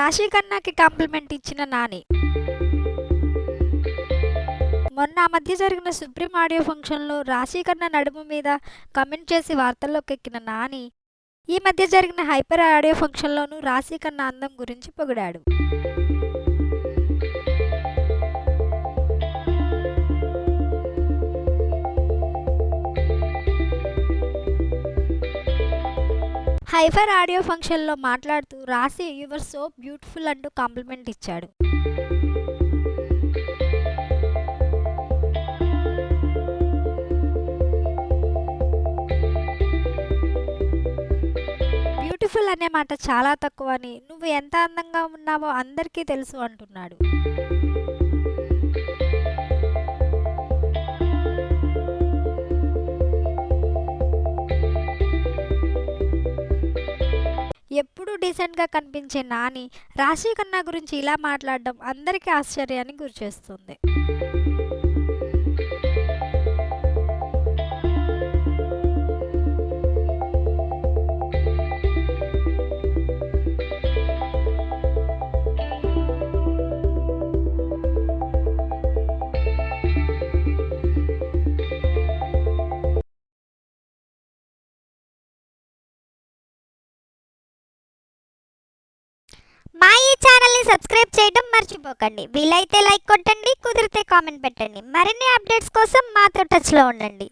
రాశి ఖన్నాకి కాంప్లిమెంట్ ఇచ్చిన నాని. మొన్న ఆ మధ్య జరిగిన సుప్రీం ఆడియో ఫంక్షన్‌లో రాశి ఖన్నా నడుము మీద కామెంట్ చేసి వార్తల్లోకెక్కిన నాని, ఈ మధ్య జరిగిన హైపర్ ఆడియో ఫంక్షన్‌లోనూ రాశి ఖన్నా అందం గురించి పొగిడాడు. హైపర్ ఆడియో ఫంక్షన్‌లో మాట్లాడుతూ రాశి యువర్ సో బ్యూటిఫుల్ అంటూ కాంప్లిమెంట్ ఇచ్చాడు. బ్యూటిఫుల్ అనే మాట చాలా తక్కువని, నువ్వు ఎంత అందంగా ఉన్నావో అందరికీ తెలుసు అంటున్నాడు. ఎప్పుడూ డీసెంట్‌గా కనిపించే నాని, రాశి ఖన్నా గురించి ఇలా మాట్లాడడం అందరికీ ఆశ్చర్యానికి గురిచేస్తుంది. మా ఈ ఛానల్ని సబ్స్క్రైబ్ చేయడం మర్చిపోకండి. వీలైతే లైక్ కొట్టండి, కుదిరితే కామెంట్ పెట్టండి. మరిన్ని అప్డేట్స్ కోసం మాతో టచ్లో ఉండండి.